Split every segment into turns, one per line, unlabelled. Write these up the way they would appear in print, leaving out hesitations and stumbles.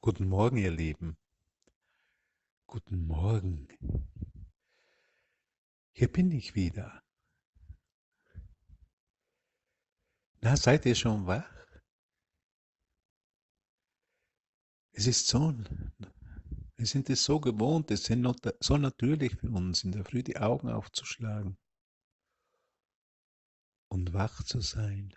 Guten Morgen, ihr Lieben. Guten Morgen. Hier bin ich wieder. Na, seid ihr schon wach? Es ist so, wir sind es so gewohnt, es ist so natürlich für uns, in der Früh die Augen aufzuschlagen und wach zu sein.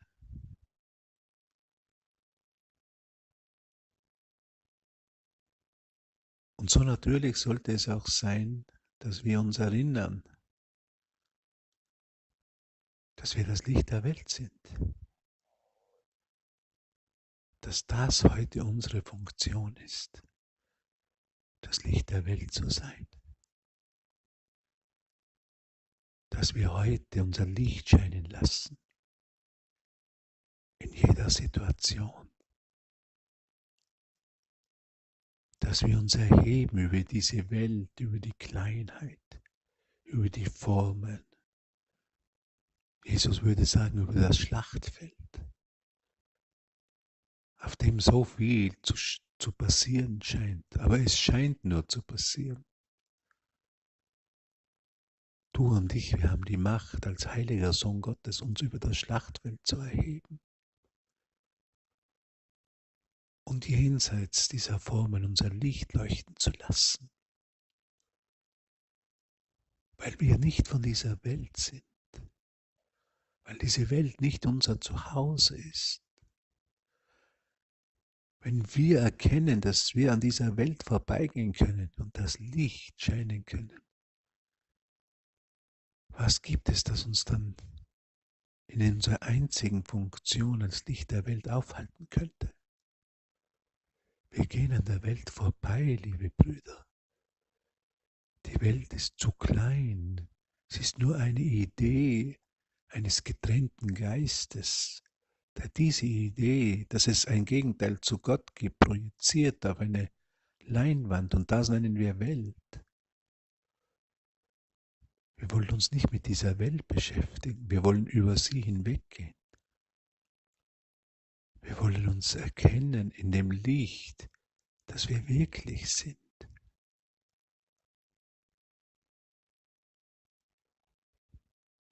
Und so natürlich sollte es auch sein, dass wir uns erinnern, dass wir das Licht der Welt sind. Dass das heute unsere Funktion ist, das Licht der Welt zu sein. Dass wir heute unser Licht scheinen lassen. In jeder Situation. Dass wir uns erheben über diese Welt, über die Kleinheit, über die Formen. Jesus würde sagen, über das Schlachtfeld, auf dem so viel zu passieren scheint. Aber es scheint nur zu passieren. Du und ich, wir haben die Macht, als heiliger Sohn Gottes uns über das Schlachtfeld zu erheben. Und jenseits dieser Formen unser Licht leuchten zu lassen. Weil wir nicht von dieser Welt sind. Weil diese Welt nicht unser Zuhause ist. Wenn wir erkennen, dass wir an dieser Welt vorbeigehen können und das Licht scheinen können, was gibt es, das uns dann in unserer einzigen Funktion als Licht der Welt aufhalten könnte? Wir gehen an der Welt vorbei, liebe Brüder. Die Welt ist zu klein. Sie ist nur eine Idee eines getrennten Geistes, der diese Idee, dass es ein Gegenteil zu Gott gibt, projiziert auf eine Leinwand, und das nennen wir Welt. Wir wollen uns nicht mit dieser Welt beschäftigen, wir wollen über sie hinweggehen. Wir wollen uns erkennen in dem Licht, dass wir wirklich sind.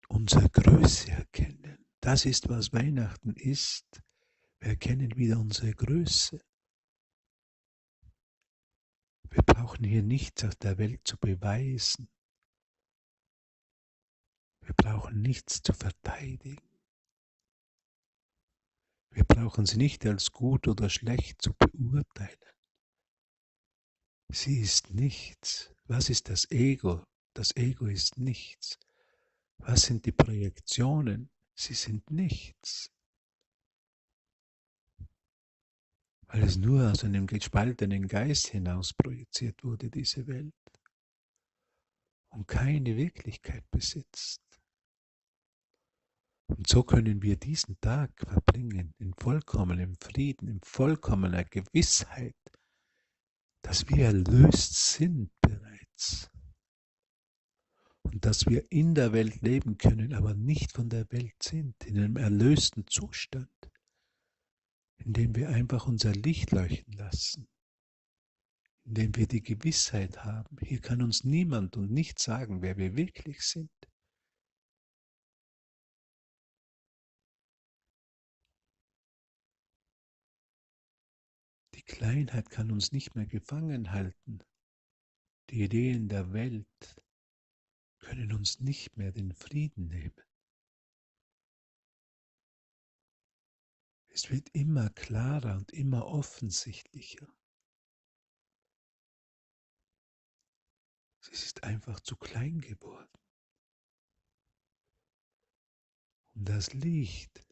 Unsere Größe erkennen. Das ist, was Weihnachten ist. Wir erkennen wieder unsere Größe. Wir brauchen hier nichts auf der Welt zu beweisen. Wir brauchen nichts zu verteidigen. Wir brauchen sie nicht als gut oder schlecht zu beurteilen. Sie ist nichts. Was ist das Ego? Das Ego ist nichts. Was sind die Projektionen? Sie sind nichts. Weil es nur aus einem gespaltenen Geist hinaus projiziert wurde, diese Welt. Und keine Wirklichkeit besitzt. Und so können wir diesen Tag verbringen in vollkommenem Frieden, in vollkommener Gewissheit, dass wir erlöst sind bereits. Und dass wir in der Welt leben können, aber nicht von der Welt sind, in einem erlösten Zustand, in dem wir einfach unser Licht leuchten lassen, in dem wir die Gewissheit haben, hier kann uns niemand und nichts sagen, wer wir wirklich sind. Die Kleinheit kann uns nicht mehr gefangen halten. Die Ideen der Welt können uns nicht mehr den Frieden nehmen. Es wird immer klarer und immer offensichtlicher. Es ist einfach zu klein geworden. Um das Licht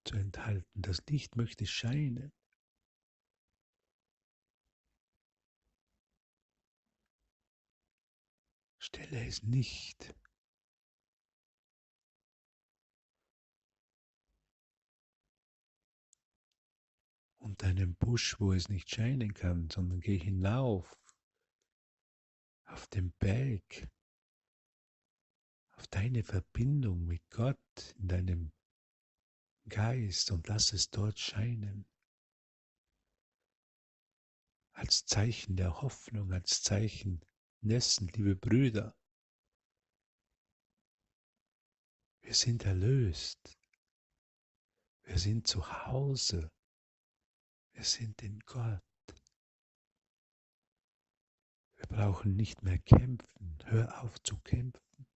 zu enthalten, das Licht möchte scheinen. Stelle es nicht unter einem Busch, wo es nicht scheinen kann, sondern geh hinauf auf den Berg, auf deine Verbindung mit Gott in deinem Geist und lass es dort scheinen. als Zeichen der Hoffnung, als Zeichen dessen, liebe Brüder, wir sind erlöst, wir sind zu Hause, wir sind in Gott. Wir brauchen nicht mehr kämpfen, hör auf zu kämpfen.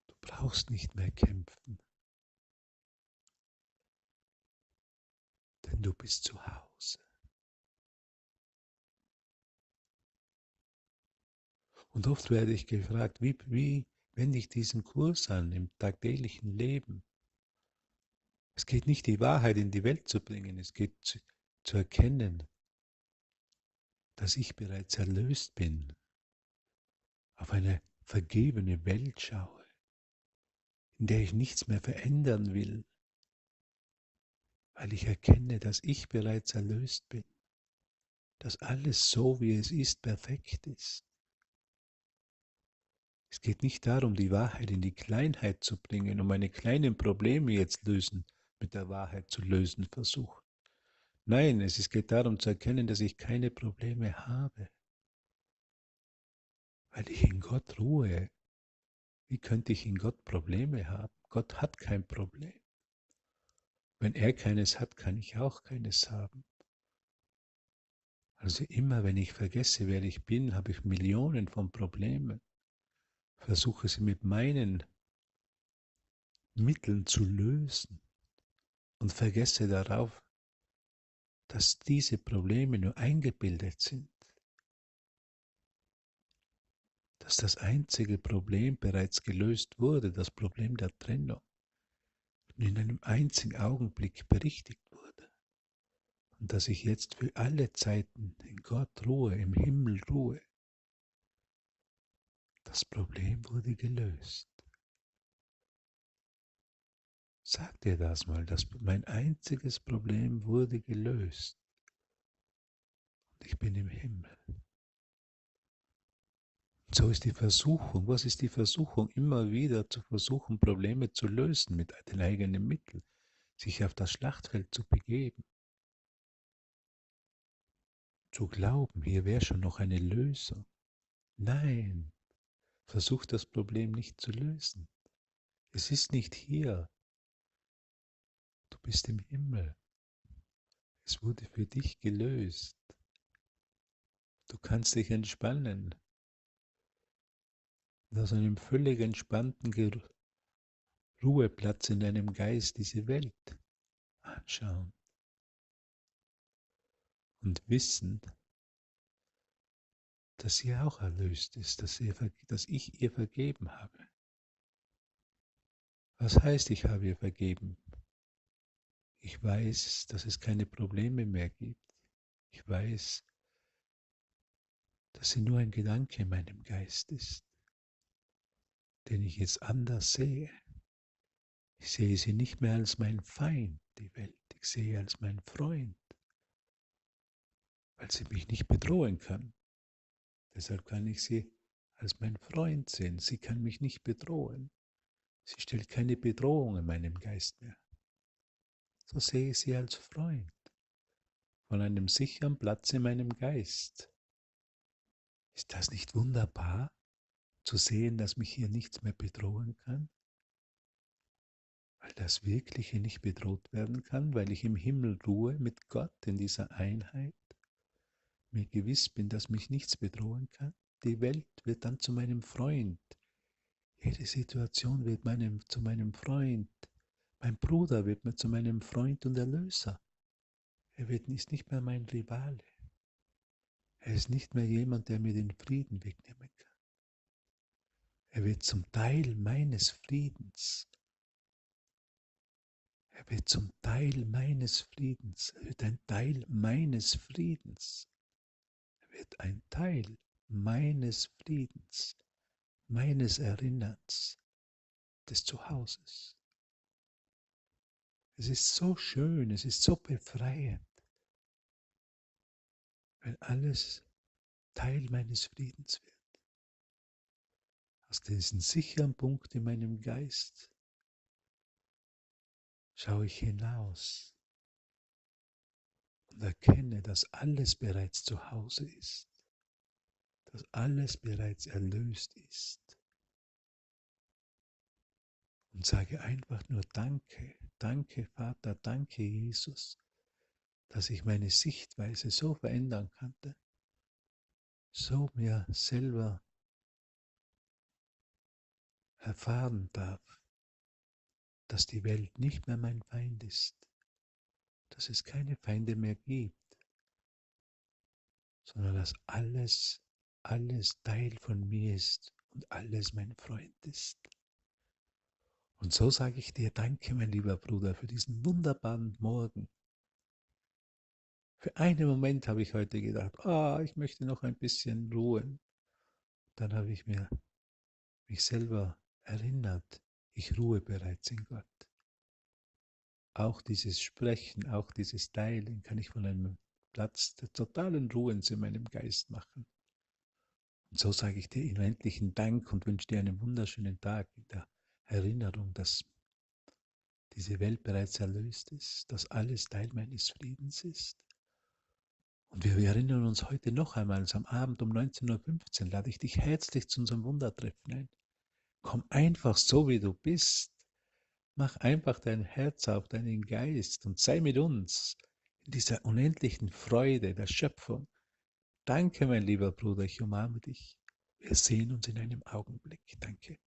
Du brauchst nicht mehr kämpfen, denn du bist zu Hause. Und oft werde ich gefragt, wie wende ich diesen Kurs an im tagtäglichen Leben? Es geht nicht, die Wahrheit in die Welt zu bringen, es geht zu erkennen, dass ich bereits erlöst bin, auf eine vergebene Welt schaue, in der ich nichts mehr verändern will, weil ich erkenne, dass ich bereits erlöst bin, dass alles so, wie es ist, perfekt ist. Es geht nicht darum, die Wahrheit in die Kleinheit zu bringen, um meine kleinen Probleme jetzt mit der Wahrheit zu lösen versuchen. Nein, geht darum zu erkennen, dass ich keine Probleme habe, weil ich in Gott ruhe. Wie könnte ich in Gott Probleme haben? Gott hat kein Problem. Wenn er keines hat, kann ich auch keines haben. Also immer, wenn ich vergesse, wer ich bin, habe ich Millionen von Problemen. Versuche sie mit meinen Mitteln zu lösen und vergesse darauf, dass diese Probleme nur eingebildet sind. Dass das einzige Problem bereits gelöst wurde, das Problem der Trennung, und in einem einzigen Augenblick berichtigt wurde. Und dass ich jetzt für alle Zeiten in Gott ruhe, im Himmel ruhe. Das Problem wurde gelöst. Sag dir das mal, mein einziges Problem wurde gelöst. Und ich bin im Himmel. Und so ist die Versuchung. Was ist die Versuchung? Immer wieder zu versuchen, Probleme zu lösen mit den eigenen Mitteln, sich auf das Schlachtfeld zu begeben. Zu glauben, hier wäre schon noch eine Lösung. Nein, versuch das Problem nicht zu lösen. Es ist nicht hier. Du bist im Himmel. Es wurde für dich gelöst. Du kannst dich entspannen. Und aus einem völlig entspannten Ruheplatz in deinem Geist diese Welt anschauen und wissen, dass sie auch erlöst ist, dass ich ihr vergeben habe. Was heißt, ich habe ihr vergeben? Ich weiß, dass es keine Probleme mehr gibt. Ich weiß, dass sie nur ein Gedanke in meinem Geist ist, den ich jetzt anders sehe. Ich sehe sie nicht mehr als mein Feind, die Welt. Ich sehe als mein Freund, weil sie mich nicht bedrohen kann. Deshalb kann ich sie als mein Freund sehen. Sie kann mich nicht bedrohen. Sie stellt keine Bedrohung in meinem Geist mehr. So sehe ich sie als Freund, von einem sicheren Platz in meinem Geist. Ist das nicht wunderbar, zu sehen, dass mich hier nichts mehr bedrohen kann? Weil das Wirkliche nicht bedroht werden kann, weil ich im Himmel ruhe mit Gott in dieser Einheit, mir gewiss bin, dass mich nichts bedrohen kann. Die Welt wird dann zu meinem Freund. Jede Situation wird zu meinem Freund. Mein Bruder wird mir zu meinem Freund und Erlöser. Ist nicht mehr mein Rivale. Er ist nicht mehr jemand, der mir den Frieden wegnehmen kann. Er wird zum Teil meines Friedens. Er wird zum Teil meines Friedens. Er wird ein Teil meines Friedens. Er wird ein Teil meines Friedens, meines Erinnerns, des Zuhauses. Es ist so schön, es ist so befreiend, wenn alles Teil meines Friedens wird. Aus diesem sicheren Punkt in meinem Geist schaue ich hinaus und erkenne, dass alles bereits zu Hause ist, dass alles bereits erlöst ist. Und sage einfach nur Danke, danke Vater, danke Jesus, dass ich meine Sichtweise so verändern konnte, so mir selber erfahren darf, dass die Welt nicht mehr mein Feind ist, dass es keine Feinde mehr gibt, sondern dass alles Teil von mir ist und alles mein Freund ist. Und so sage ich dir danke, mein lieber Bruder, für diesen wunderbaren Morgen. Für einen Moment habe ich heute gedacht, ich möchte noch ein bisschen ruhen. Dann habe ich mich selber erinnert, ich ruhe bereits in Gott. Auch dieses Sprechen, auch dieses Teilen kann ich von einem Platz der totalen Ruhe in meinem Geist machen. Und so sage ich dir unendlichen Dank und wünsche dir einen wunderschönen Tag in der Erinnerung, dass diese Welt bereits erlöst ist, dass alles Teil meines Friedens ist. Und wir erinnern uns heute noch einmal, am Abend um 19:15 Uhr lade ich dich herzlich zu unserem Wundertreffen ein. Komm einfach so, wie du bist. Mach einfach dein Herz auf, deinen Geist und sei mit uns in dieser unendlichen Freude der Schöpfung. Danke, mein lieber Bruder, ich umarme dich. Wir sehen uns in einem Augenblick. Danke.